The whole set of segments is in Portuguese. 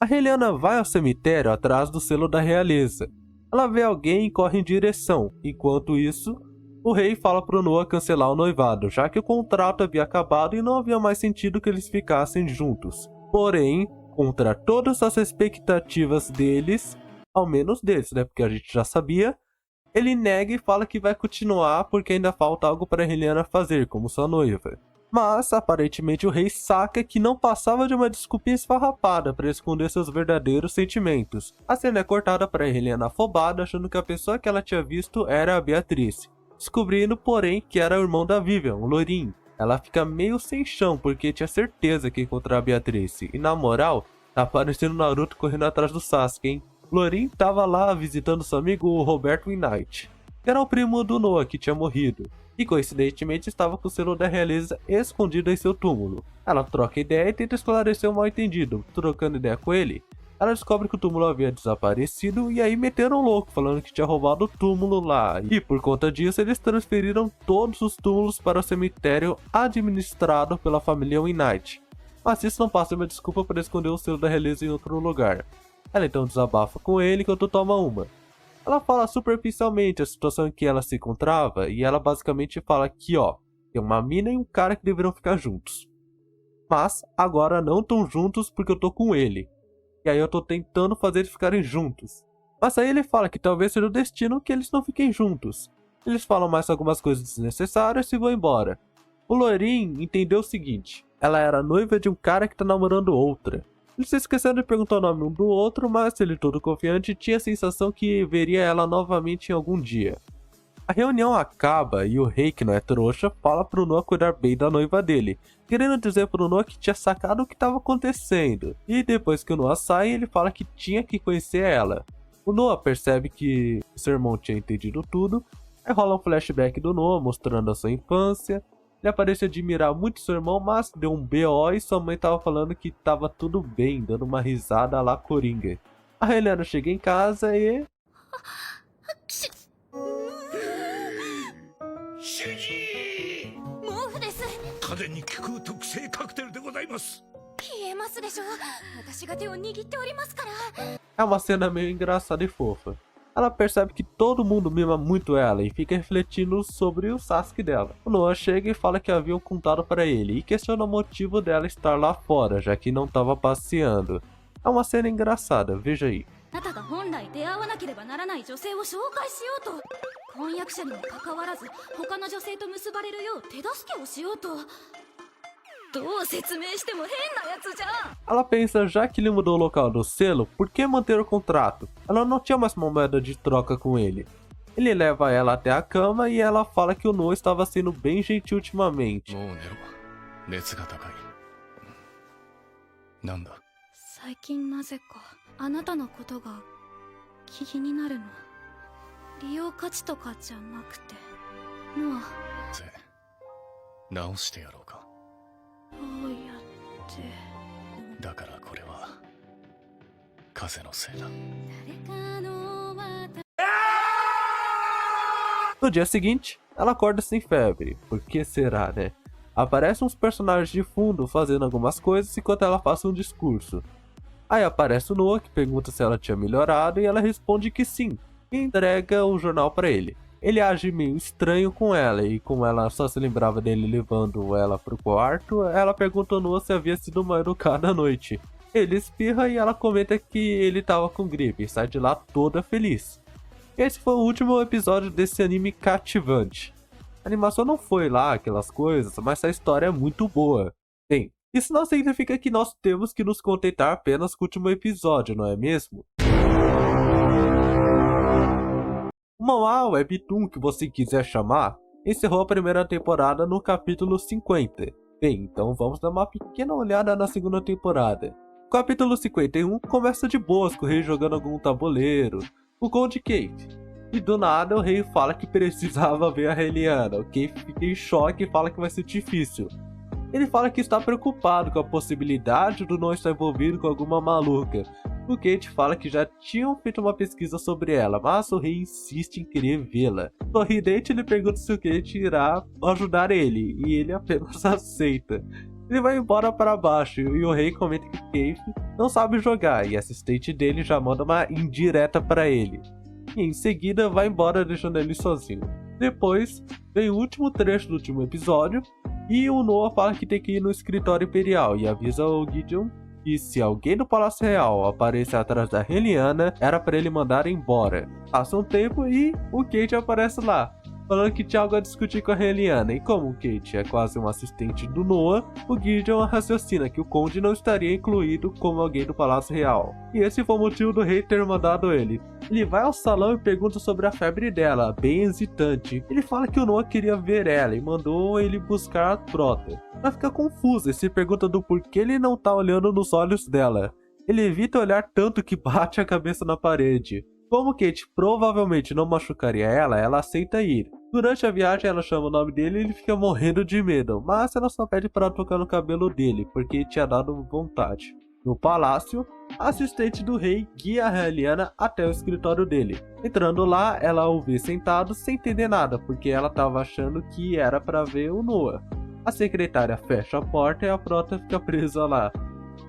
A Helena vai ao cemitério atrás do selo da realeza. Ela vê alguém e corre em direção. Enquanto isso, o rei fala pro Noah cancelar o noivado, já que o contrato havia acabado e não havia mais sentido que eles ficassem juntos. Porém, contra todas as expectativas deles, ao menos deles, né, porque a gente já sabia, ele nega e fala que vai continuar porque ainda falta algo para Helena fazer como sua noiva. Mas, aparentemente, o rei saca que não passava de uma desculpinha esfarrapada para esconder seus verdadeiros sentimentos. A cena é cortada para Helena afobada, achando que a pessoa que ela tinha visto era a Beatrice. Descobrindo, porém, que era o irmão da Vivian, o loirinho. Ela fica meio sem chão, porque tinha certeza que ia encontrar a Beatrice. E na moral, tá parecendo o Naruto correndo atrás do Sasuke, hein? Lorin tava lá visitando seu amigo o Roberto Knight, que era o primo do Noah que tinha morrido, e coincidentemente estava com o selo da realeza escondido em seu túmulo. Ela troca ideia e tenta esclarecer o mal-entendido. Trocando ideia com ele, ela descobre que o túmulo havia desaparecido e aí meteram louco, falando que tinha roubado o túmulo lá. E por conta disso, eles transferiram todos os túmulos para o cemitério administrado pela família Knight. Mas isso não passa uma desculpa para esconder o selo da realeza em outro lugar. Ela então desabafa com ele enquanto toma uma. Ela fala superficialmente a situação em que ela se encontrava e ela basicamente fala que, ó, tem uma mina e um cara que deveriam ficar juntos. Mas agora não estão juntos porque eu tô com ele. E aí eu tô tentando fazer eles ficarem juntos. Mas aí ele fala que talvez seja o destino que eles não fiquem juntos. Eles falam mais algumas coisas desnecessárias e vão embora. O loirinho entendeu o seguinte: ela era noiva de um cara que tá namorando outra. Eles se esqueceram de perguntar o nome um do outro, mas ele todo confiante tinha a sensação que veria ela novamente em algum dia. A reunião acaba e o rei, que não é trouxa, fala pro Noah cuidar bem da noiva dele, querendo dizer pro Noah que tinha sacado o que estava acontecendo. E depois que o Noah sai, ele fala que tinha que conhecer ela. O Noah percebe que seu irmão tinha entendido tudo, aí rola um flashback do Noah mostrando a sua infância. Ele parecia admirar muito seu irmão, mas deu um BO e sua mãe tava falando que tava tudo bem, dando uma risada lá Coringa. A Helena chega em casa e... 主治毛布です。風に効く特製カクテルでございます。冷えますでしょ。私が手を握っておりますから。 É uma cena meio engraçada e fofa. Ela percebe que todo mundo mima muito ela e fica refletindo sobre o Sasuke dela. O Noah chega e fala que haviam contado para ele e questiona o motivo dela estar lá fora, já que não estava passeando. É uma cena engraçada, veja aí. あなたが本来出会わなければならない女性を紹介しようと、婚約者にもかかわらず他の女性と結ばれるよう手助けをしようと。どう説明しても変なやつじゃん。 Ela pensa, já que ele mudou o local do selo, por que manter o contrato? Ela não tinha mais uma moeda de troca com ele. Ele leva ela até a cama e ela fala que o Noah estava sendo bem gentil ultimamente. 熱が高い。なんだ。最近なぜかあなたのことが気になるの。利用価値とかじゃなくて、ノア。直してやろうか。どうやって。だからこれは風のせいだ。 No dia seguinte, ela acorda sem febre. Por que será, né? Aparecem uns personagens de fundo fazendo algumas coisas enquanto ela passa um discurso. Aí aparece o Noah, que pergunta se ela tinha melhorado e ela responde que sim, e entrega o jornal para ele. Ele age meio estranho com ela e como ela só se lembrava dele levando ela pro quarto, ela pergunta ao Noah se havia sido mal educado à noite. Ele espirra e ela comenta que ele tava com gripe e sai de lá toda feliz. Esse foi o último episódio desse anime cativante. A animação não foi lá aquelas coisas, mas a história é muito boa. Bem, isso não significa que nós temos que nos contentar apenas com o último episódio, não é mesmo? O Manhwa Webtoon que você quiser chamar, encerrou a primeira temporada no capítulo 50. Bem, então vamos dar uma pequena olhada na segunda temporada. O capítulo 51 começa de boas com o rei jogando algum tabuleiro, o Gold Cake. E do nada o rei fala que precisava ver a Helena, o Kate fica em choque e fala que vai ser difícil. Ele fala que está preocupado com a possibilidade do Noah estar envolvido com alguma maluca. O Kate fala que já tinham feito uma pesquisa sobre ela, mas o rei insiste em querer vê-la. Sorridente, ele pergunta se o Kate irá ajudar ele, e ele apenas aceita. Ele vai embora para baixo e o rei comenta que Keith não sabe jogar e a assistente dele já manda uma indireta para ele. E em seguida vai embora deixando ele sozinho. Depois vem o último trecho do último episódio e o Noah fala que tem que ir no escritório imperial e avisa o Gideon que se alguém do Palácio Real aparecer atrás da Heliana, era para ele mandar embora. Passa um tempo e o Kate aparece lá, falando que tinha algo a discutir com a Heliana, e como o Kate é quase um assistente do Noah, o Gideon raciocina que o Conde não estaria incluído como alguém do Palácio Real. E esse foi o motivo do rei ter mandado ele. Ele vai ao salão e pergunta sobre a febre dela, bem hesitante. Ele fala que o Noah queria ver ela e mandou ele buscar a Prota. Ela fica confusa e se pergunta do porquê ele não tá olhando nos olhos dela. Ele evita olhar tanto que bate a cabeça na parede. Como Kate provavelmente não machucaria ela, ela aceita ir. Durante a viagem ela chama o nome dele e ele fica morrendo de medo, mas ela só pede para tocar no cabelo dele, porque tinha dado vontade. No palácio, a assistente do rei guia a Heliana até o escritório dele. Entrando lá, ela o vê sentado sem entender nada, porque ela estava achando que era para ver o Noah. A secretária fecha a porta e a Prota fica presa lá.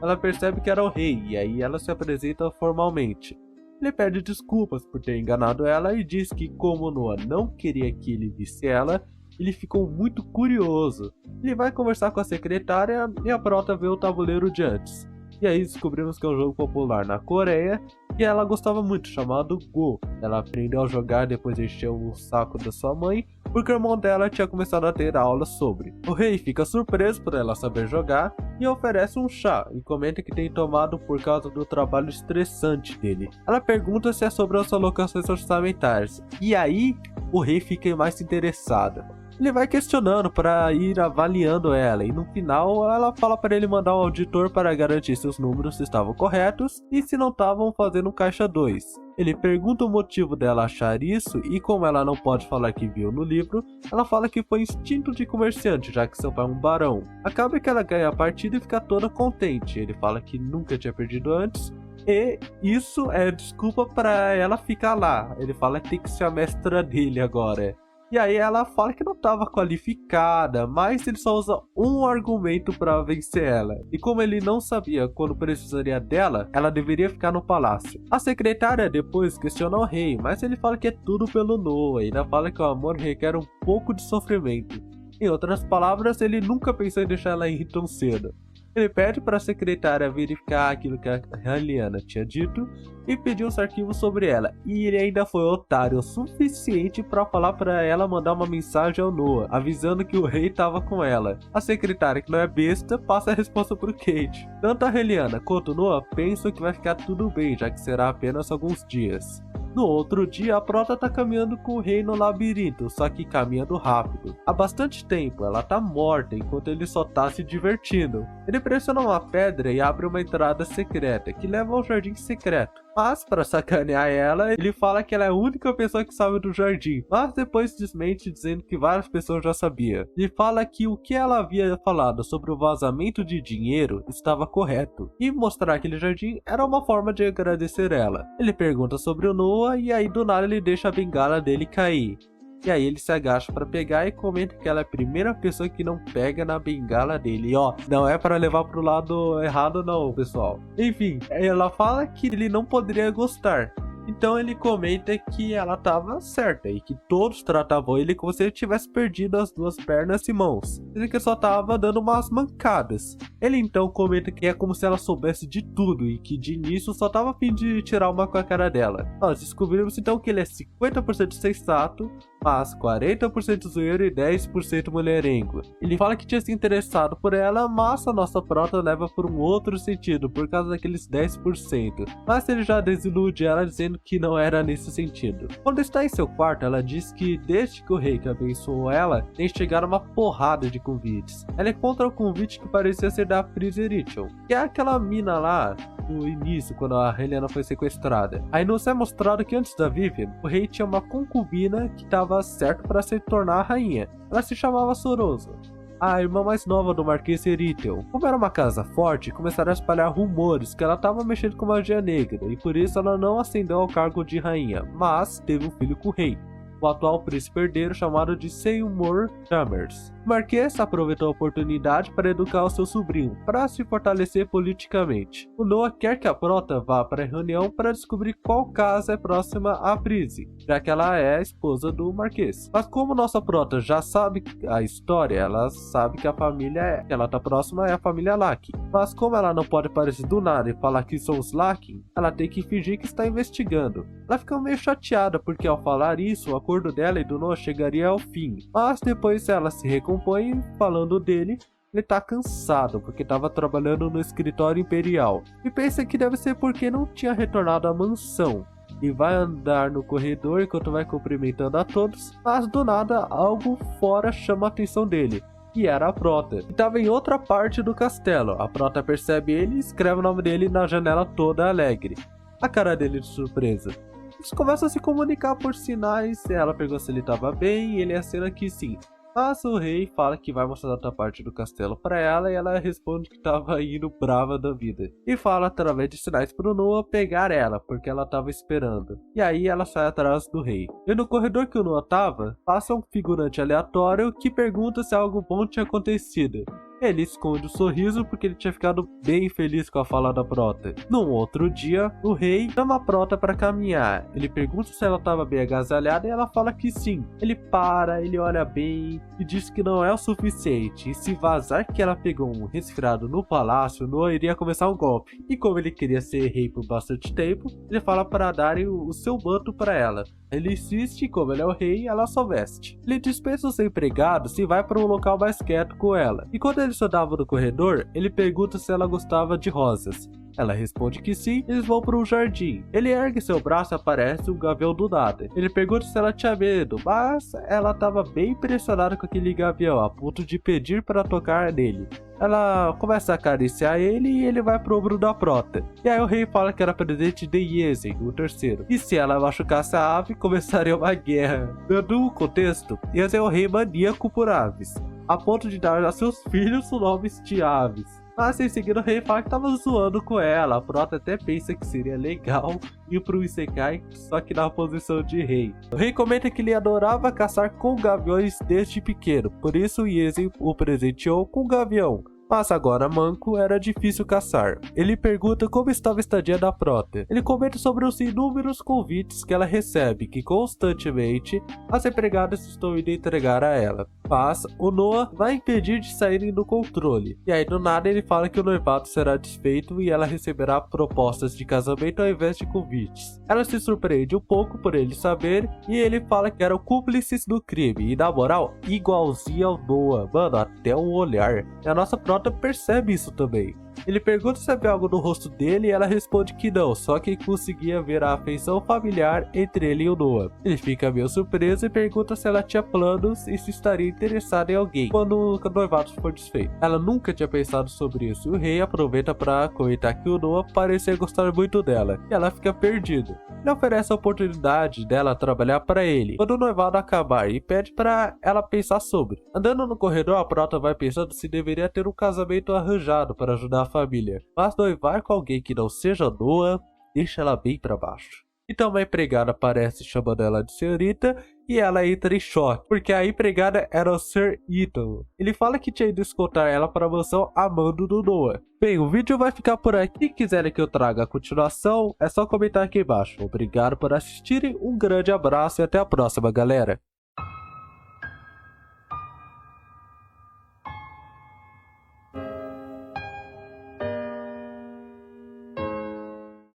Ela percebe que era o rei e aí ela se apresenta formalmente. Ele pede desculpas por ter enganado ela e diz que como Noah não queria que ele visse ela, ele ficou muito curioso. Ele vai conversar com a secretária e a Prota vê o tabuleiro de antes. E aí descobrimos que é um jogo popular na Coreia e ela gostava muito, chamado Go. Ela aprendeu a jogar depois de encher o saco da sua mãe, porque o irmão dela tinha começado a ter aulas sobre. O rei fica surpreso por ela saber jogar e oferece um chá e comenta que tem tomado por causa do trabalho estressante dele. Ela pergunta se é sobre as alocações orçamentárias e aí o rei fica mais interessado. Ele vai questionando para ir avaliando ela e no final ela fala para ele mandar um auditor para garantir se os números estavam corretos e se não estavam fazendo caixa 2. Ele pergunta o motivo dela achar isso e como ela não pode falar que viu no livro, ela fala que foi instinto de comerciante, já que seu pai é um barão. Acaba que ela ganha a partida e fica toda contente. Ele fala que nunca tinha perdido antes e isso é desculpa para ela ficar lá. Ele fala que tem que ser a mestra dele agora. E aí ela fala que não estava qualificada, mas ele só usa um argumento para vencer ela. E como ele não sabia quando precisaria dela, ela deveria ficar no palácio. A secretária depois questiona o rei, mas ele fala que é tudo pelo Noah, e ainda fala que o amor requer um pouco de sofrimento. Em outras palavras, ele nunca pensou em deixar ela ir tão cedo. Ele pede para a secretária verificar aquilo que a Heliana tinha dito e pediu os arquivos sobre ela. E ele ainda foi otário o suficiente para falar para ela mandar uma mensagem ao Noah, avisando que o rei estava com ela. A secretária, que não é besta, passa a resposta para Kate. Tanto a Heliana quanto o Noah pensam que vai ficar tudo bem, já que será apenas alguns dias. No outro dia, a Prota tá caminhando com o rei no labirinto, só que caminhando rápido. Há bastante tempo, ela tá morta enquanto ele só tá se divertindo. Ele pressiona uma pedra e abre uma entrada secreta, que leva ao jardim secreto. Mas, para sacanear ela, ele fala que ela é a única pessoa que sabe do jardim, mas depois desmente dizendo que várias pessoas já sabiam. Ele fala que o que ela havia falado sobre o vazamento de dinheiro estava correto, e mostrar aquele jardim era uma forma de agradecer ela. Ele pergunta sobre o Noah e aí do nada ele deixa a bengala dele cair. E aí ele se agacha para pegar e comenta que ela é a primeira pessoa que não pega na bengala dele. E ó, não é para levar pro lado errado não, pessoal. Enfim, ela fala que ele não poderia gostar. Então ele comenta que ela estava certa e que todos tratavam ele como se ele tivesse perdido as duas pernas e mãos, e que só estava dando umas mancadas. Ele então comenta que é como se ela soubesse de tudo e que de início só estava a fim de tirar uma com a cara dela. Nós descobrimos então que ele é 50% sensato, mas 40% zoeiro e 10% mulherengo. Ele fala que tinha se interessado por ela, mas a nossa Prota leva por um outro sentido, por causa daqueles 10%. Mas ele já desilude ela dizendo que não era nesse sentido. Quando está em seu quarto, ela diz que desde que o rei que abençoou ela, tem chegado uma porrada de convites. Ela encontra o convite que parecia ser da Freezer Rachel, que é aquela mina lá no início, quando a Heliana foi sequestrada. Aí nos é mostrado que antes da Vivian, o rei tinha uma concubina que estava certo para se tornar a rainha. Ela se chamava Sorosa, a irmã mais nova do Marquês Eritel. Como era uma casa forte, começaram a espalhar rumores que ela estava mexendo com magia negra, e por isso ela não ascendeu ao cargo de rainha, mas teve um filho com o rei. o atual príncipe herdeiro chamado de Seymour Chalmers. O Marquês aproveitou a oportunidade para educar o seu sobrinho, para se fortalecer politicamente. O Noah quer que a Prota vá para a reunião para descobrir qual casa é próxima à Prise, já que ela é a esposa do Marquês. Mas como nossa Prota já sabe a história, ela sabe que a família que ela tá próxima é a família Larkin. Mas como ela não pode aparecer do nada e falar que são os Larkin, ela tem que fingir que está investigando. Ela fica meio chateada porque ao falar isso, o acordo dela e do Noah chegaria ao fim. Mas depois ela se recompõe falando dele. Ele tá cansado porque estava trabalhando no escritório imperial e pensa que deve ser porque não tinha retornado à mansão. E vai andar no corredor enquanto vai cumprimentando a todos, mas do nada algo fora chama a atenção dele. E era a Prota, que estava em outra parte do castelo. A Prota percebe ele e escreve o nome dele na janela toda alegre. A cara dele de surpresa. Eles começam a se comunicar por sinais, ela pergunta se ele estava bem e ele acena que sim. Mas o rei fala que vai mostrar outra parte do castelo para ela e ela responde que estava indo brava da vida. E fala através de sinais pro Noah pegar ela, porque ela estava esperando. E aí ela sai atrás do rei. E no corredor que o Noah estava, passa um figurante aleatório que pergunta se algo bom tinha acontecido. Ele esconde o sorriso porque ele tinha ficado bem feliz com a fala da Prota. Num outro dia, o rei chama a Prota para caminhar. Ele pergunta se ela estava bem agasalhada e ela fala que sim. Ele para, ele olha bem e diz que não é o suficiente. E se vazar que ela pegou um resfriado no palácio, Noah iria começar um golpe. E como ele queria ser rei por bastante tempo, ele fala para darem o seu manto para ela. Ele insiste e como ele é o rei, ela só veste. Ele dispensa os empregados e vai para um local mais quieto com ela. E quando eles andavam no corredor, ele pergunta se ela gostava de rosas. Ela responde que sim, eles vão para um jardim. Ele ergue seu braço e aparece um gavião do nada. Ele pergunta se ela tinha medo, mas ela estava bem impressionada com aquele gavião, a ponto de pedir para tocar nele. Ela começa a acariciar ele e ele vai pro ombro da Prota. E aí o rei fala que era presente de Yezen, o terceiro. E se ela machucasse a ave, começaria uma guerra. Dando um contexto, Yezen é o rei maníaco por aves, a ponto de dar a seus filhos o nome de aves. Mas em seguida o rei fala que tava zoando com ela. A Prota até pensa que seria legal ir pro Isekai, só que na posição de rei. O rei comenta que ele adorava caçar com gaviões desde pequeno, por isso Yezen o presenteou com um gavião. Mas agora manco era difícil caçar. Ele pergunta como estava a estadia da Prota. Ele comenta sobre os inúmeros convites que ela recebe, que constantemente as empregadas estão indo entregar a ela. Mas o Noah vai impedir de saírem do controle. E aí do nada ele fala que o noivado será desfeito e ela receberá propostas de casamento ao invés de convites. Ela se surpreende um pouco por ele saber e ele fala que eram cúmplices do crime. E na moral, igualzinho ao Noah, mano, até o olhar. E a nossa Prota percebe isso também. Ele pergunta se havia algo no rosto dele e ela responde que não, só que conseguia ver a afeição familiar entre ele e o Noah. Ele fica meio surpreso e pergunta se ela tinha planos e se estaria interessada em alguém quando o noivado for desfeito. Ela nunca tinha pensado sobre isso e o rei aproveita para comentar que o Noah parecia gostar muito dela e ela fica perdida. Ele oferece a oportunidade dela trabalhar para ele quando o noivado acabar e pede para ela pensar sobre. Andando no corredor, a Prota vai pensando se deveria ter um casamento arranjado para ajudar a família, mas noivar com alguém que não seja Noah deixa ela bem para baixo. Então uma empregada aparece chamando ela de senhorita e ela entra em choque, porque a empregada era o Sir Ethan. Ele fala que tinha ido escoltar ela para a mansão a mando do Noah. Bem, o vídeo vai ficar por aqui. Se quiserem que eu traga a continuação, é só comentar aqui embaixo. Obrigado por assistirem, um grande abraço e até a próxima, galera.